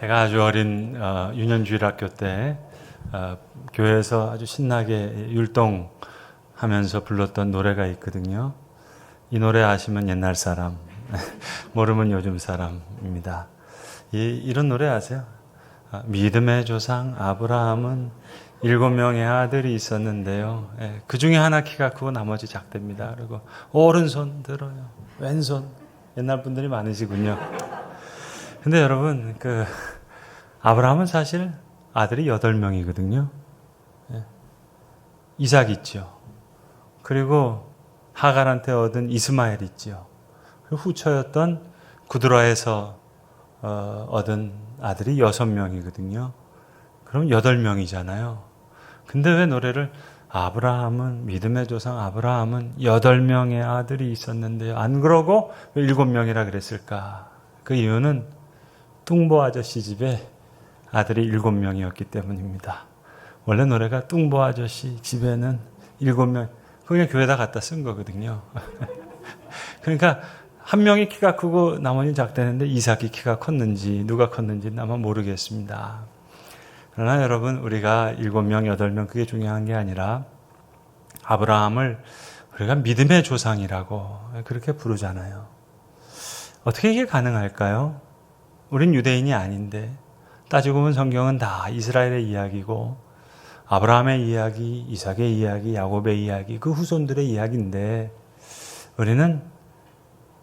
제가 아주 어린 유년주일학교 때 교회에서 아주 신나게 율동하면서 불렀던 노래가 있거든요. 이 노래 아시면 옛날 사람, 모르면 요즘 사람입니다. 이런 노래 아세요? 믿음의 조상 아브라함은 7명의 아들이 있었는데요. 그 중에 하나 키가 크고 나머지 작답니다. 그리고 오른손 들어요. 왼손. 옛날 분들이 많으시군요. 근데 여러분, 아브라함은 사실 아들이 8명이거든요. 이삭 있죠. 그리고 하갈한테 얻은 이스마엘 있죠. 그리고 후처였던 구드라에서 얻은 아들이 6명이거든요. 그럼 8명이잖아요. 근데 왜 노래를 아브라함은 믿음의 조상 아브라함은 8명의 아들이 있었는데요. 안 그러고 왜 7명이라 그랬을까? 그 이유는 뚱보 아저씨 집에 아들이 7명이었기 때문입니다. 원래 노래가 뚱보 아저씨 집에는 7명, 그냥 교회에다 갖다 쓴 거거든요. 그러니까 한 명이 키가 크고 나머지는 작다는데 이삭이 키가 컸는지 누가 컸는지는 아마 모르겠습니다. 그러나 여러분, 우리가 7명, 8명 그게 중요한 게 아니라 아브라함을 우리가 믿음의 조상이라고 그렇게 부르잖아요. 어떻게 이게 가능할까요? 우린 유대인이 아닌데 따지고 보면 성경은 다 이스라엘의 이야기고 아브라함의 이야기, 이삭의 이야기, 야곱의 이야기, 그 후손들의 이야기인데 우리는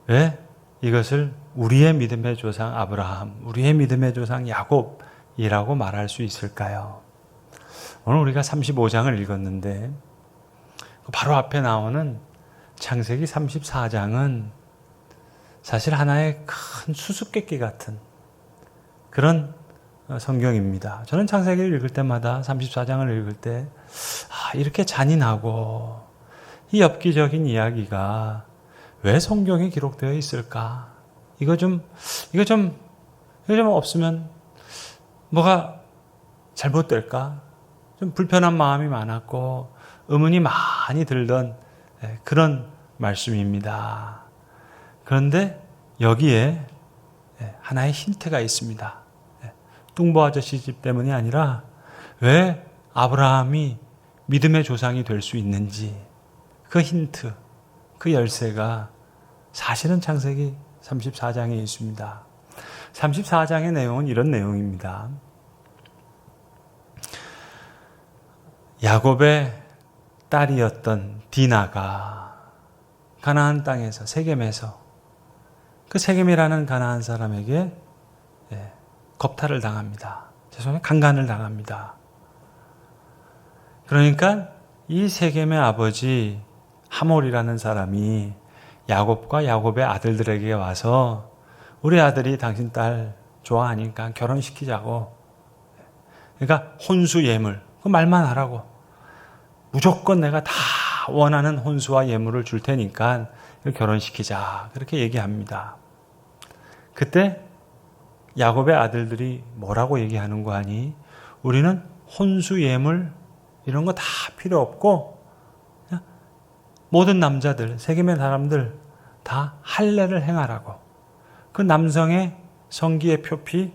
왜 이것을 우리의 믿음의 조상 아브라함, 우리의 믿음의 조상 야곱이라고 말할 수 있을까요? 오늘 우리가 35장을 읽었는데 바로 앞에 나오는 창세기 34장은 사실 하나의 큰 수수께끼 같은 그런 성경입니다. 저는 창세기를 읽을 때마다 34장을 읽을 때 이렇게 잔인하고 이 엽기적인 이야기가 왜 성경에 기록되어 있을까? 이거 좀 없으면 뭐가 잘못될까? 좀 불편한 마음이 많았고 의문이 많이 들던 그런 말씀입니다. 그런데 여기에 하나의 힌트가 있습니다. 뚱보 아저씨 집 때문이 아니라 왜 아브라함이 믿음의 조상이 될 수 있는지 그 힌트, 그 열쇠가 사실은 창세기 34장에 있습니다. 34장의 내용은 이런 내용입니다. 야곱의 딸이었던 디나가 가나안 땅에서 세겜에서 그 세겜이라는 가나안 사람에게 겁탈을 당합니다. 죄송해요. 강간을 당합니다. 그러니까 이 세겜의 아버지 하몰이라는 사람이 야곱과 야곱의 아들들에게 와서 우리 아들이 당신 딸 좋아하니까 결혼시키자고. 그러니까 혼수 예물, 그 말만 하라고. 무조건 내가 다 원하는 혼수와 예물을 줄 테니까 결혼시키자. 그렇게 얘기합니다. 그때 야곱의 아들들이 뭐라고 얘기하는 거 아니? 우리는 혼수 예물 이런 거 다 필요 없고 그냥 모든 남자들, 세겜의 사람들 다 할례를 행하라고. 그 남성의 성기의 표피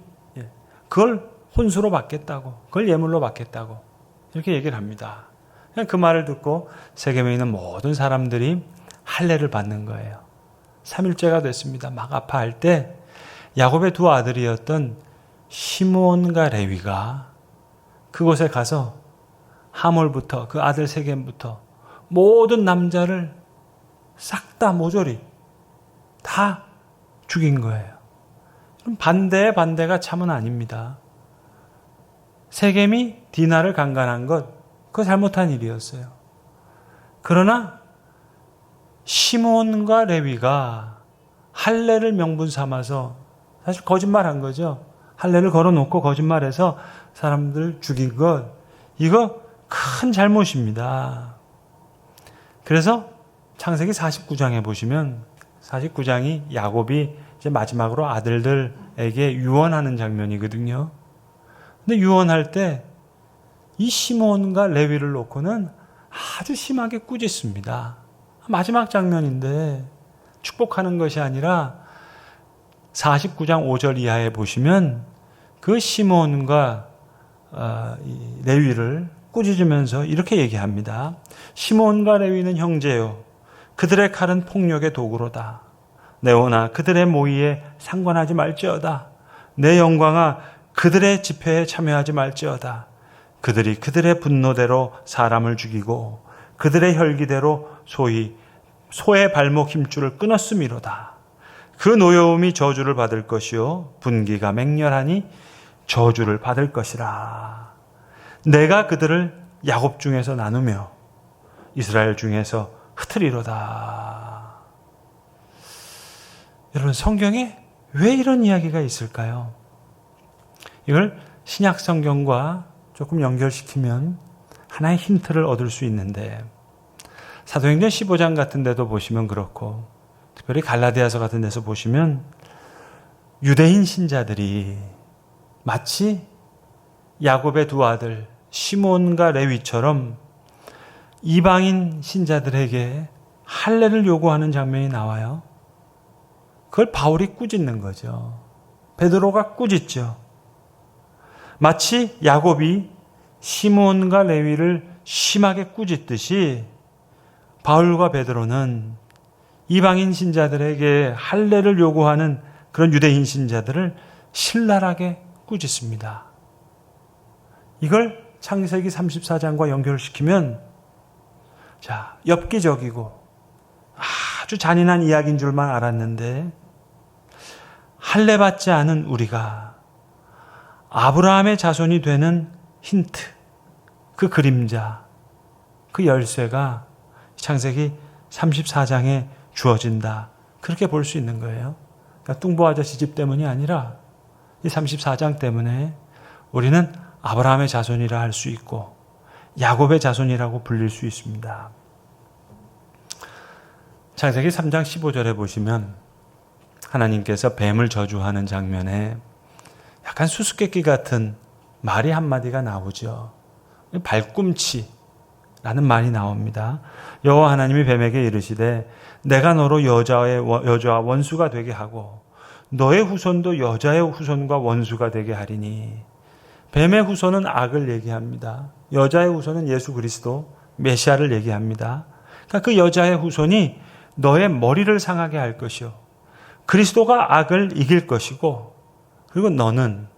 그걸 혼수로 받겠다고. 그걸 예물로 받겠다고. 이렇게 얘기를 합니다. 그냥 그 말을 듣고 세겜에 있는 모든 사람들이 할례를 받는 거예요. 3일째가 됐습니다. 막 아파할 때 야곱의 두 아들이었던 시므온과 레위가 그곳에 가서 하몰부터 그 아들 세겜부터 모든 남자를 싹 다 모조리 다 죽인 거예요. 그럼 반대의 반대가 참은 아닙니다. 세겜이 디나를 강간한 것, 그거 잘못한 일이었어요. 그러나 시므온과 레위가 할례를 명분 삼아서 사실 거짓말한 거죠. 할례를 걸어놓고 거짓말해서 사람들 죽인 것, 이거 큰 잘못입니다. 그래서 창세기 49장에 보시면 49장이 야곱이 이제 마지막으로 아들들에게 유언하는 장면이거든요. 근데 유언할 때 이 시몬과 레위를 놓고는 아주 심하게 꾸짖습니다. 마지막 장면인데 축복하는 것이 아니라 49장 5절 이하에 보시면 그 시몬과 이 레위를 꾸짖으면서 이렇게 얘기합니다. 시몬과 레위는 형제요. 그들의 칼은 폭력의 도구로다. 네오나 그들의 모의에 상관하지 말지어다. 내 영광아 그들의 집회에 참여하지 말지어다. 그들이 그들의 분노대로 사람을 죽이고 그들의 혈기대로 소의 발목 힘줄을 끊었음이로다. 그 노여움이 저주를 받을 것이요 분기가 맹렬하니 저주를 받을 것이라. 내가 그들을 야곱 중에서 나누며 이스라엘 중에서 흩으리로다. 여러분, 성경에 왜 이런 이야기가 있을까요? 이걸 신약 성경과 조금 연결시키면 하나의 힌트를 얻을 수 있는데, 사도행전 15장 같은 데도 보시면 그렇고 특별히 갈라디아서 같은 데서 보시면 유대인 신자들이 마치 야곱의 두 아들 시몬과 레위처럼 이방인 신자들에게 할례를 요구하는 장면이 나와요. 그걸 바울이 꾸짖는 거죠. 베드로가 꾸짖죠. 마치 야곱이 시몬과 레위를 심하게 꾸짖듯이 바울과 베드로는 이방인 신자들에게 할례를 요구하는 그런 유대인 신자들을 신랄하게 꾸짖습니다. 이걸 창세기 34장과 연결시키면 엽기적이고 아주 잔인한 이야기인 줄만 알았는데 할례 받지 않은 우리가 아브라함의 자손이 되는 힌트, 그 그림자, 그 열쇠가 창세기 34장에 주어진다. 그렇게 볼 수 있는 거예요. 그러니까 뚱보 아저씨 집 때문이 아니라 이 34장 때문에 우리는 아브라함의 자손이라 할 수 있고 야곱의 자손이라고 불릴 수 있습니다. 창세기 3장 15절에 보시면 하나님께서 뱀을 저주하는 장면에 약간 수수께끼 같은 말이 한마디가 나오죠. 발꿈치라는 말이 나옵니다. 여호와 하나님이 뱀에게 이르시되 내가 너로 여자와 원수가 되게 하고 너의 후손도 여자의 후손과 원수가 되게 하리니. 뱀의 후손은 악을 얘기합니다. 여자의 후손은 예수 그리스도 메시아를 얘기합니다. 그러니까 그 여자의 후손이 너의 머리를 상하게 할 것이요 그리스도가 악을 이길 것이고, 그리고 너는,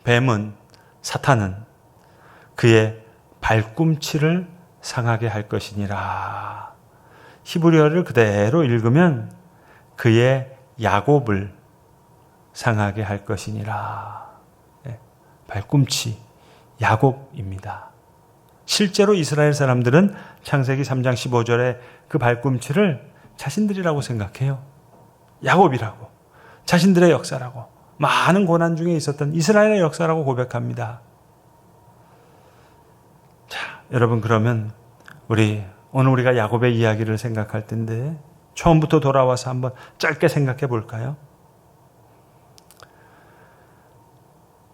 뱀은, 사탄은 그의 발꿈치를 상하게 할 것이니라. 히브리어를 그대로 읽으면 그의 야곱을 상하게 할 것이니라. 발꿈치, 야곱입니다. 실제로 이스라엘 사람들은 창세기 3장 15절에 그 발꿈치를 자신들이라고 생각해요. 야곱이라고, 자신들의 역사라고, 많은 고난 중에 있었던 이스라엘의 역사라고 고백합니다. 자, 여러분, 그러면 오늘 우리가 야곱의 이야기를 생각할 텐데 처음부터 돌아와서 한번 짧게 생각해 볼까요?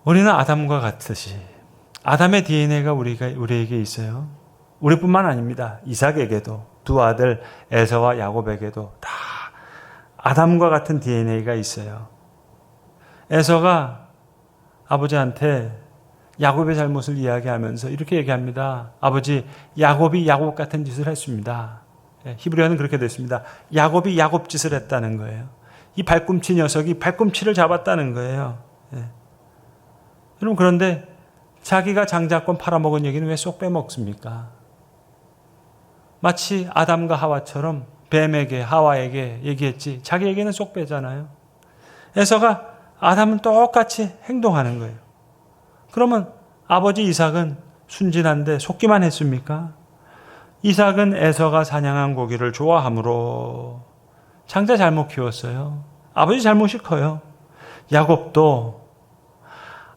우리는 아담과 같듯이 아담의 DNA가 우리에게 있어요. 우리뿐만 아닙니다. 이삭에게도, 두 아들 에서와 야곱에게도 다 아담과 같은 DNA가 있어요. 에서가 아버지한테 야곱의 잘못을 이야기하면서 이렇게 얘기합니다. 아버지, 야곱이 야곱 같은 짓을 했습니다. 히브리어는 그렇게 됐습니다. 야곱이 야곱 짓을 했다는 거예요. 이 발꿈치 녀석이 발꿈치를 잡았다는 거예요. 여러분, 그런데 자기가 장자권 팔아먹은 얘기는 왜 쏙 빼먹습니까? 마치 아담과 하와처럼 뱀에게, 하와에게 얘기했지 자기에게는 쏙 빼잖아요. 에서가 아담은 똑같이 행동하는 거예요. 그러면 아버지 이삭은 순진한데 속기만 했습니까? 이삭은 에서가 사냥한 고기를 좋아하므로 장자 잘못 키웠어요. 아버지 잘못이 커요. 야곱도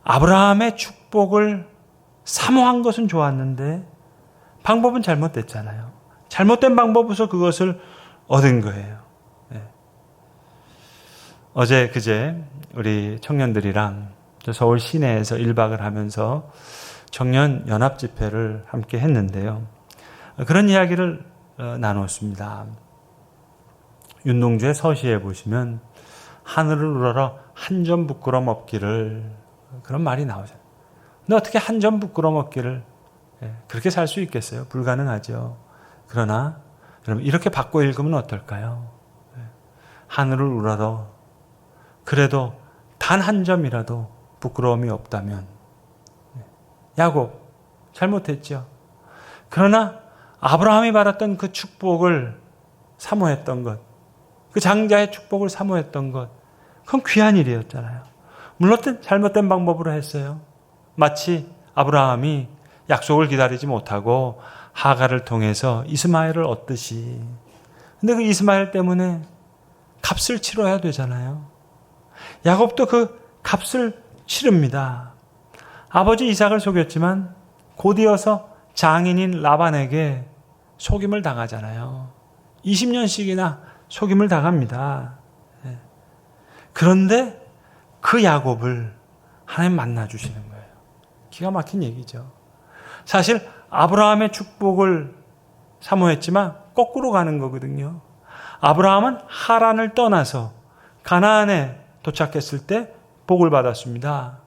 아브라함의 축복을 사모한 것은 좋았는데 방법은 잘못됐잖아요. 잘못된 방법으로서 그것을 얻은 거예요. 어제 그제 우리 청년들이랑 서울 시내에서 1박을 하면서 청년 연합 집회를 함께 했는데요. 그런 이야기를 나눴습니다. 윤동주의 서시에 보시면 하늘을 우러러 한 점 부끄럼 없기를 그런 말이 나오잖아요. 근데 어떻게 한 점 부끄러 먹기를 그렇게 살 수 있겠어요? 불가능하죠. 그러나 여러분 이렇게 바꿔 읽으면 어떨까요? 하늘을 우러러 그래도 단 한 점이라도 부끄러움이 없다면 야곱 잘못했죠. 그러나 아브라함이 받았던 그 축복을 사모했던 것, 그 장자의 축복을 사모했던 것, 그건 귀한 일이었잖아요. 물론 잘못된 방법으로 했어요. 마치 아브라함이 약속을 기다리지 못하고 하갈을 통해서 이스마엘을 얻듯이. 근데 그 이스마엘 때문에 값을 치러야 되잖아요. 야곱도 그 값을 치릅니다. 아버지 이삭을 속였지만 곧이어서 장인인 라반에게 속임을 당하잖아요. 20년씩이나 속임을 당합니다. 그런데 그 야곱을 하나님 만나주시는 거예요. 기가 막힌 얘기죠. 사실 아브라함의 축복을 사모했지만 거꾸로 가는 거거든요. 아브라함은 하란을 떠나서 가나안에 도착했을 때 복을 받았습니다.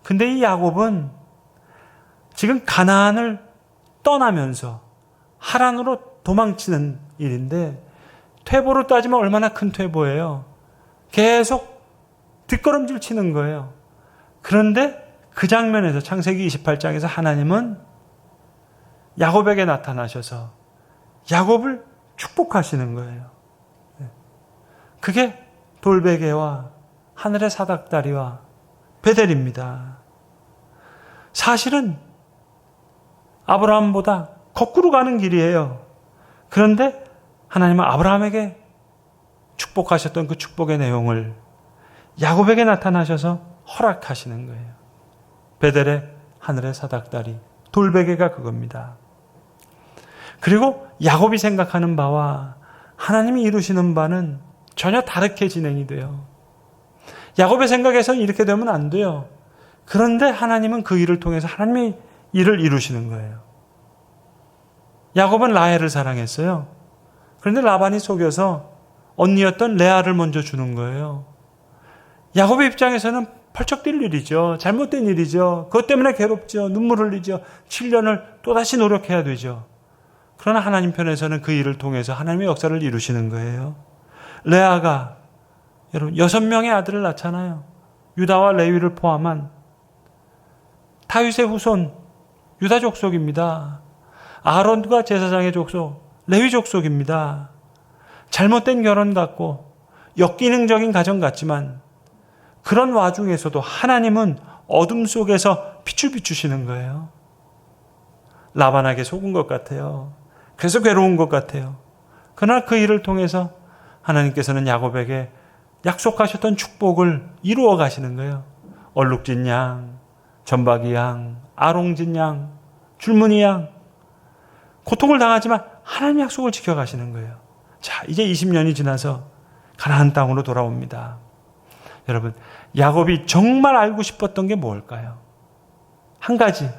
근데 이 야곱은 지금 가나안을 떠나면서 하란으로 도망치는 일인데 퇴보로 따지면 얼마나 큰 퇴보예요. 계속 뒷걸음질 치는 거예요. 그런데 그 장면에서 창세기 28장에서 하나님은 야곱에게 나타나셔서 야곱을 축복하시는 거예요. 그게 돌베개와 하늘의 사닥다리와 베델입니다. 사실은 아브라함보다 거꾸로 가는 길이에요. 그런데 하나님은 아브라함에게 축복하셨던 그 축복의 내용을 야곱에게 나타나셔서 허락하시는 거예요. 베델의 하늘의 사닥다리, 돌베개가 그겁니다. 그리고 야곱이 생각하는 바와 하나님이 이루시는 바는 전혀 다르게 진행이 돼요. 야곱의 생각에서는 이렇게 되면 안 돼요. 그런데 하나님은 그 일을 통해서 하나님의 일을 이루시는 거예요. 야곱은 라헬을 사랑했어요. 그런데 라반이 속여서 언니였던 레아를 먼저 주는 거예요. 야곱의 입장에서는 펄쩍 뛸 일이죠. 잘못된 일이죠. 그것 때문에 괴롭죠. 눈물 흘리죠. 7년을 또다시 노력해야 되죠. 그러나 하나님 편에서는 그 일을 통해서 하나님의 역사를 이루시는 거예요. 레아가 여러분 6명의 아들을 낳잖아요. 유다와 레위를 포함한 다윗의 후손 유다 족속입니다. 아론과 제사장의 족속 레위 족속입니다. 잘못된 결혼 같고 역기능적인 가정 같지만 그런 와중에서도 하나님은 어둠 속에서 빛을 비추시는 거예요. 라반에게 속은 것 같아요. 그래서 괴로운 것 같아요. 그러나 그 일을 통해서 하나님께서는 야곱에게 약속하셨던 축복을 이루어 가시는 거예요. 얼룩진 양, 전박이 양, 아롱진 양, 줄무늬 양. 고통을 당하지만 하나님 약속을 지켜가시는 거예요. 자, 이제 20년이 지나서 가나안 땅으로 돌아옵니다. 여러분, 야곱이 정말 알고 싶었던 게 뭘까요? 한 가지.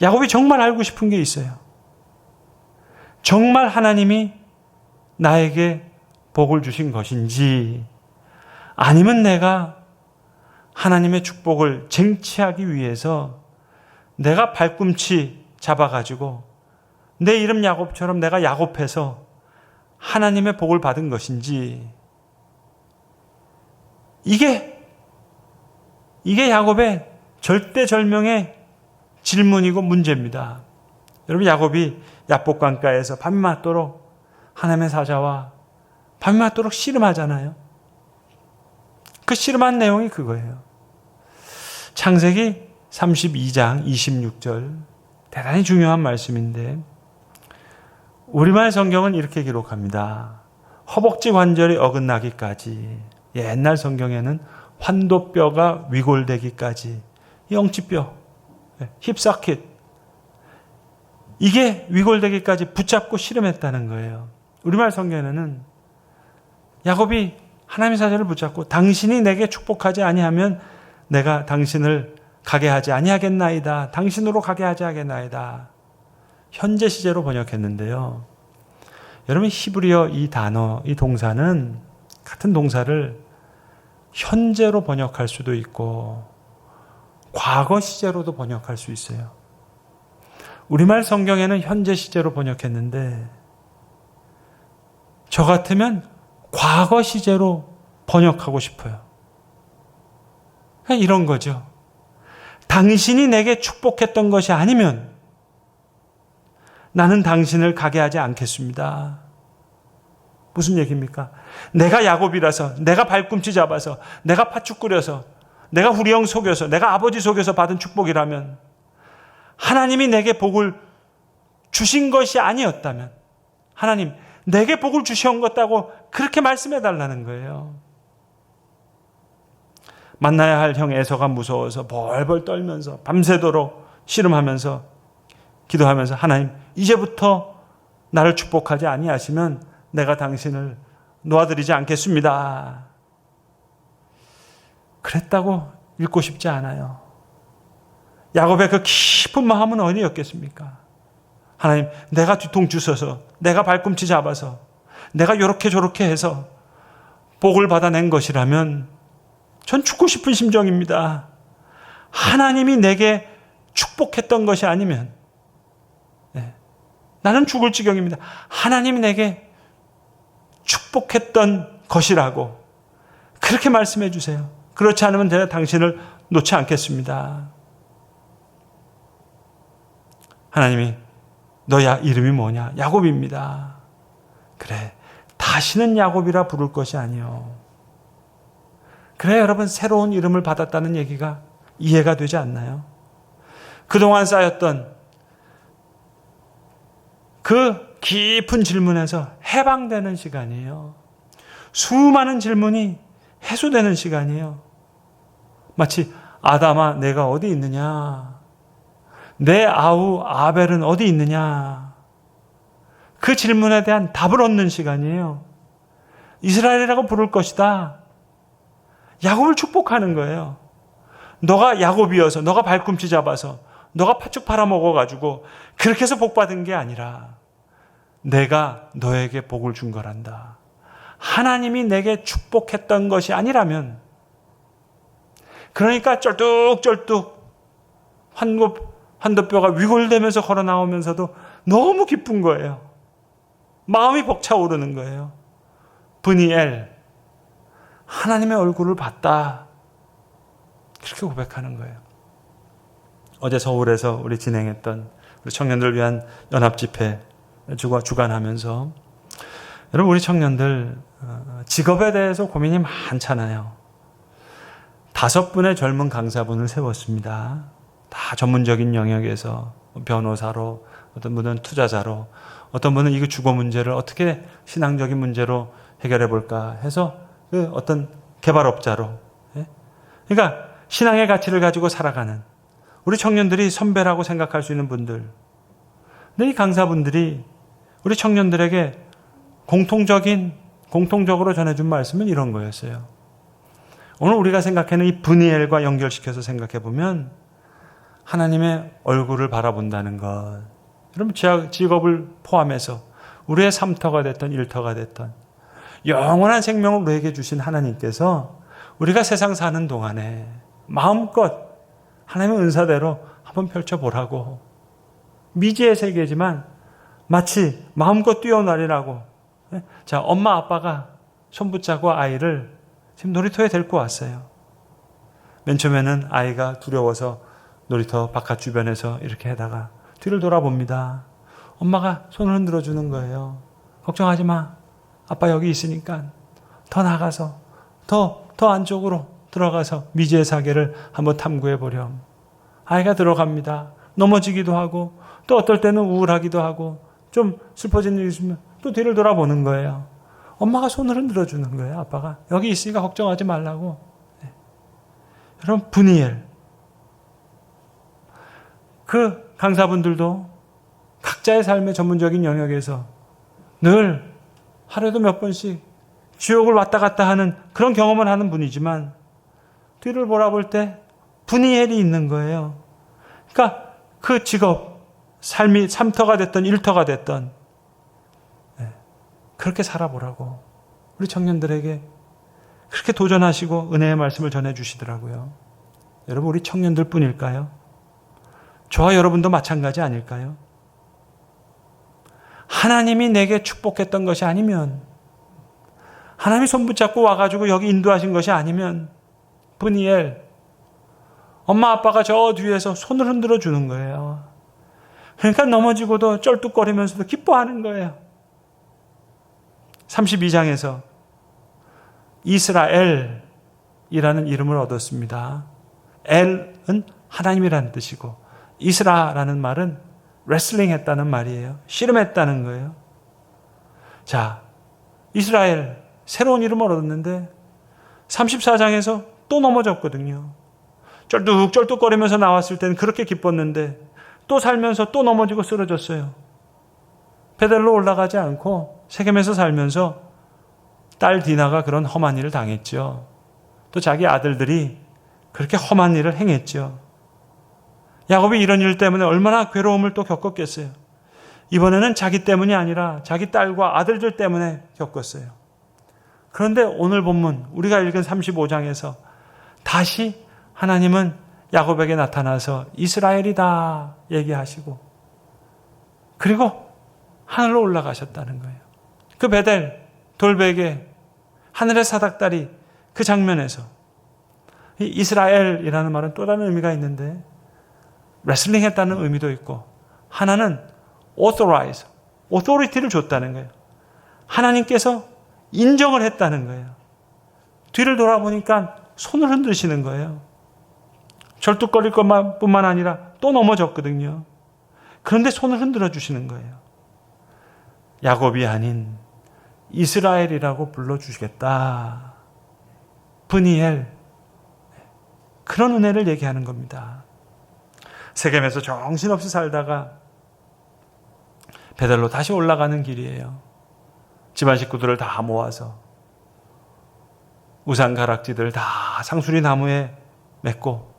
야곱이 정말 알고 싶은 게 있어요. 정말 하나님이 나에게 복을 주신 것인지 아니면 내가 하나님의 축복을 쟁취하기 위해서 내가 발꿈치 잡아가지고 내 이름 야곱처럼 내가 야곱해서 하나님의 복을 받은 것인지 이게 야곱의 절대절명의 질문이고 문제입니다. 여러분 야곱이 야복강가에서 밤이 맞도록 하나님의 사자와 밤이 맞도록 씨름하잖아요. 그 씨름한 내용이 그거예요. 창세기 32장 26절 대단히 중요한 말씀인데 우리말 성경은 이렇게 기록합니다. 허벅지 관절이 어긋나기까지 옛날 성경에는 환도뼈가 위골되기까지 영치뼈, 힙사킷 이게 위골되기까지 붙잡고 씨름했다는 거예요. 우리말 성경에는 야곱이 하나님의 사자를 붙잡고 당신이 내게 축복하지 아니하면 내가 당신을 가게 하지 아니하겠나이다. 당신으로 가게 하지 하겠나이다. 현재 시제로 번역했는데요. 여러분 히브리어 이 단어, 이 동사는 같은 동사를 현재로 번역할 수도 있고 과거 시제로도 번역할 수 있어요. 우리말 성경에는 현재 시제로 번역했는데 저 같으면 과거 시제로 번역하고 싶어요. 그냥 이런 거죠. 당신이 내게 축복했던 것이 아니면 나는 당신을 가게 하지 않겠습니다. 무슨 얘기입니까? 내가 야곱이라서, 내가 발꿈치 잡아서, 내가 팥죽 끓여서, 내가 우리 형 속여서, 내가 아버지 속여서 받은 축복이라면, 하나님이 내게 복을 주신 것이 아니었다면, 하나님 내게 복을 주시온 것다고 그렇게 말씀해 달라는 거예요. 만나야 할 형 에서가 무서워서 벌벌 떨면서 밤새도록 씨름하면서 기도하면서 하나님 이제부터 나를 축복하지 아니하시면 내가 당신을 놓아드리지 않겠습니다. 그랬다고 읽고 싶지 않아요. 야곱의 그 깊은 마음은 어디였겠습니까? 하나님, 내가 뒤통수 서서, 내가 발꿈치 잡아서, 내가 이렇게 저렇게 해서 복을 받아낸 것이라면 전 죽고 싶은 심정입니다. 하나님이 내게 축복했던 것이 아니면 나는 죽을 지경입니다. 하나님이 내게 축복했던 것이라고 그렇게 말씀해 주세요. 그렇지 않으면 내가 당신을 놓지 않겠습니다. 하나님이 너 이름이 뭐냐? 야곱입니다. 그래, 다시는 야곱이라 부를 것이 아니요. 그래, 여러분, 새로운 이름을 받았다는 얘기가 이해가 되지 않나요? 그동안 쌓였던 그 깊은 질문에서 해방되는 시간이에요. 수많은 질문이 해소되는 시간이에요. 마치 아담아, 내가 어디 있느냐? 내 아우 아벨은 어디 있느냐? 그 질문에 대한 답을 얻는 시간이에요. 이스라엘이라고 부를 것이다. 야곱을 축복하는 거예요. 너가 야곱이어서, 너가 발꿈치 잡아서, 너가 팥죽 팔아먹어가지고 그렇게 해서 복 받은 게 아니라 내가 너에게 복을 준 거란다. 하나님이 내게 축복했던 것이 아니라면, 그러니까 쩔뚝쩔뚝 환도뼈가 위골되면서 걸어 나오면서도 너무 기쁜 거예요. 마음이 벅차오르는 거예요. 브니엘, 하나님의 얼굴을 봤다. 그렇게 고백하는 거예요. 어제 서울에서 우리 진행했던 우리 청년들 위한 연합집회 주관하면서, 여러분, 우리 청년들 직업에 대해서 고민이 많잖아요. 5분의 젊은 강사분을 세웠습니다. 다 전문적인 영역에서 변호사로, 어떤 분은 투자자로, 어떤 분은 이거 주거 문제를 어떻게 신앙적인 문제로 해결해 볼까 해서 그 어떤 개발업자로. 그러니까 신앙의 가치를 가지고 살아가는 우리 청년들이 선배라고 생각할 수 있는 분들. 근데 이 강사분들이 우리 청년들에게 공통적으로 전해준 말씀은 이런 거였어요. 오늘 우리가 생각하는 이 브니엘과 연결시켜서 생각해 보면 하나님의 얼굴을 바라본다는 것. 여러분, 직업을 포함해서 우리의 삶터가 됐던 일터가 됐던 영원한 생명을 우리에게 주신 하나님께서 우리가 세상 사는 동안에 마음껏 하나님의 은사대로 한번 펼쳐보라고. 미지의 세계지만 마치 마음껏 뛰어나리라고. 자, 엄마 아빠가 손 붙잡고 아이를 지금 놀이터에 데리고 왔어요. 맨 처음에는 아이가 두려워서 놀이터 바깥 주변에서 이렇게 하다가 뒤를 돌아봅니다. 엄마가 손을 흔들어 주는 거예요. 걱정하지 마. 아빠 여기 있으니까 더 나가서 더 안쪽으로 들어가서 미지의 세계를 한번 탐구해 보렴. 아이가 들어갑니다. 넘어지기도 하고 또 어떨 때는 우울하기도 하고 좀 슬퍼지는 일이 있으면 또 뒤를 돌아보는 거예요. 엄마가 손을 흔들어 주는 거예요. 아빠가 여기 있으니까 걱정하지 말라고. 여러분, 브니엘, 그 강사분들도 각자의 삶의 전문적인 영역에서 늘 하루에도 몇 번씩 지옥을 왔다 갔다 하는 그런 경험을 하는 분이지만 뒤를 돌아볼 때 브니엘이 있는 거예요. 그러니까 그 직업, 삶이 삶터가 됐던 일터가 됐던 그렇게 살아보라고 우리 청년들에게 그렇게 도전하시고 은혜의 말씀을 전해주시더라고요. 여러분, 우리 청년들 뿐일까요? 저와 여러분도 마찬가지 아닐까요? 하나님이 내게 축복했던 것이 아니면, 하나님이 손 붙잡고 와가지고 여기 인도하신 것이 아니면, 브니엘, 엄마 아빠가 저 뒤에서 손을 흔들어 주는 거예요. 그러니까 넘어지고도 쩔뚝거리면서도 기뻐하는 거예요. 32장에서 이스라엘이라는 이름을 얻었습니다. 엘은 하나님이라는 뜻이고, 이스라라는 말은 레슬링 했다는 말이에요. 씨름했다는 거예요. 자, 이스라엘 새로운 이름을 얻었는데 34장에서 또 넘어졌거든요. 쩔뚝쩔뚝거리면서 나왔을 때는 그렇게 기뻤는데 또 살면서 또 넘어지고 쓰러졌어요. 베델로 올라가지 않고 세겜에서 살면서 딸 디나가 그런 험한 일을 당했죠. 또 자기 아들들이 그렇게 험한 일을 행했죠. 야곱이 이런 일 때문에 얼마나 괴로움을 또 겪었겠어요. 이번에는 자기 때문이 아니라 자기 딸과 아들들 때문에 겪었어요. 그런데 오늘 본문 우리가 읽은 35장에서 다시 하나님은 야곱에게 나타나서 이스라엘이다 얘기하시고, 그리고 하늘로 올라가셨다는 거예요. 그 베델 돌베개 하늘의 사닥다리 그 장면에서 이 이스라엘이라는 말은 또 다른 의미가 있는데, 레슬링 했다는 의미도 있고, 하나는 authorize, authority를 줬다는 거예요. 하나님께서 인정을 했다는 거예요. 뒤를 돌아보니까 손을 흔드시는 거예요. 절뚝거릴 것뿐만 아니라 또 넘어졌거든요. 그런데 손을 흔들어 주시는 거예요. 야곱이 아닌 이스라엘이라고 불러주시겠다. 브니엘. 그런 은혜를 얘기하는 겁니다. 세겜에서 정신없이 살다가 베델로 다시 올라가는 길이에요. 집안 식구들을 다 모아서 우상 가락지들 다 상수리 나무에 맺고,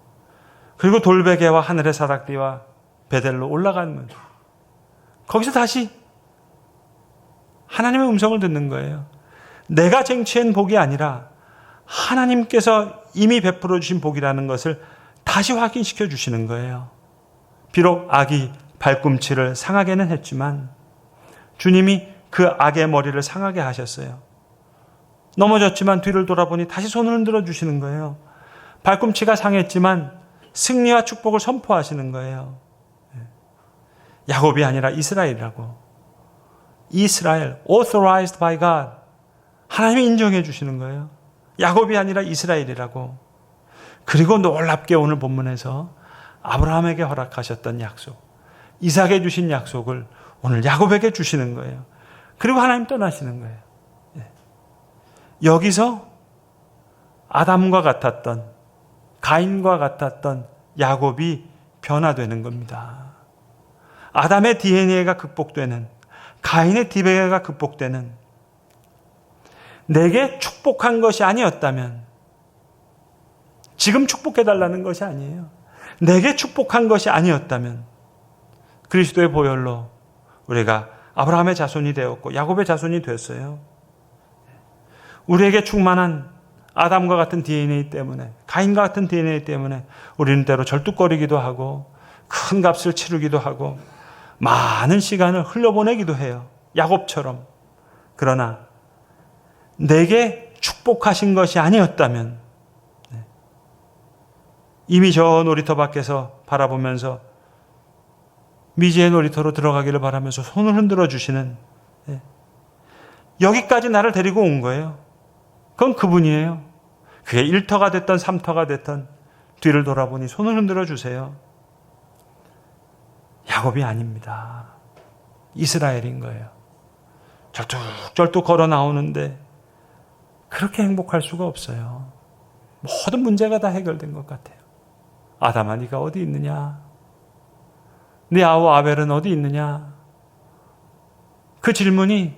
그리고 돌베개와 하늘의 사닥띠와 베델로 올라가면 거기서 다시 하나님의 음성을 듣는 거예요. 내가 쟁취한 복이 아니라 하나님께서 이미 베풀어 주신 복이라는 것을 다시 확인시켜 주시는 거예요. 비록 악이 발꿈치를 상하게는 했지만 주님이 그 악의 머리를 상하게 하셨어요. 넘어졌지만 뒤를 돌아보니 다시 손을 흔들어 주시는 거예요. 발꿈치가 상했지만 승리와 축복을 선포하시는 거예요. 야곱이 아니라 이스라엘이라고. 이스라엘, authorized by God. 하나님이 인정해 주시는 거예요. 야곱이 아니라 이스라엘이라고. 그리고 놀랍게 오늘 본문에서 아브라함에게 허락하셨던 약속, 이삭에게 주신 약속을 오늘 야곱에게 주시는 거예요. 그리고 하나님 떠나시는 거예요. 여기서 아담과 같았던, 가인과 같았던 야곱이 변화되는 겁니다. 아담의 DNA가 극복되는, 가인의 DNA가 극복되는, 내게 축복한 것이 아니었다면, 지금 축복해달라는 것이 아니에요. 내게 축복한 것이 아니었다면 그리스도의 보혈로 우리가 아브라함의 자손이 되었고 야곱의 자손이 됐어요. 우리에게 충만한 아담과 같은 DNA 때문에, 가인과 같은 DNA 때문에 우리는 때로 절뚝거리기도 하고 큰 값을 치르기도 하고 많은 시간을 흘려보내기도 해요. 야곱처럼. 그러나 내게 축복하신 것이 아니었다면, 이미 저 놀이터 밖에서 바라보면서 미지의 놀이터로 들어가기를 바라면서 손을 흔들어 주시는, 여기까지 나를 데리고 온 거예요. 그건 그분이에요. 그게 1터가 됐던 3터가 됐던 뒤를 돌아보니 손을 흔들어 주세요. 야곱이 아닙니다. 이스라엘인 거예요. 절뚝절뚝 걸어 나오는데 그렇게 행복할 수가 없어요. 모든 문제가 다 해결된 것 같아요. 아담아, 네가 어디 있느냐? 네 아우 아벨은 어디 있느냐? 그 질문이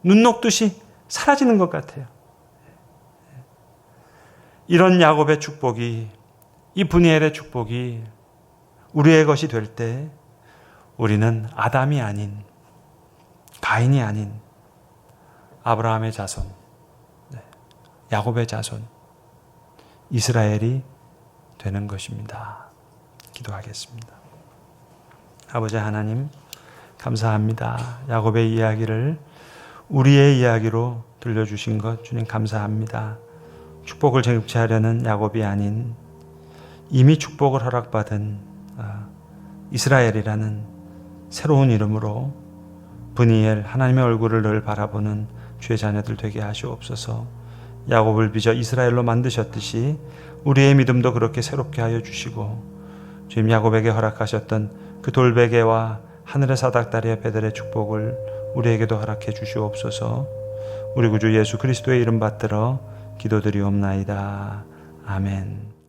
눈 녹듯이 사라지는 것 같아요. 이런 야곱의 축복이, 이 브니엘의 축복이 우리의 것이 될 때 우리는 아담이 아닌, 가인이 아닌 아브라함의 자손, 야곱의 자손, 이스라엘이 되는 것입니다. 기도하겠습니다. 아버지 하나님, 감사합니다. 야곱의 이야기를 우리의 이야기로 들려주신 것 주님 감사합니다. 축복을 쟁취하려는 야곱이 아닌 이미 축복을 허락받은 이스라엘이라는 새로운 이름으로 브니엘, 하나님의 얼굴을 늘 바라보는 주의 자녀들 되게 하시옵소서. 야곱을 빚어 이스라엘로 만드셨듯이 우리의 믿음도 그렇게 새롭게 하여 주시고, 주님 야곱에게 허락하셨던 그 돌베개와 하늘의 사닥다리와 베델의 축복을 우리에게도 허락해 주시옵소서. 우리 구주 예수 그리스도의 이름 받들어 기도드리옵나이다. 아멘.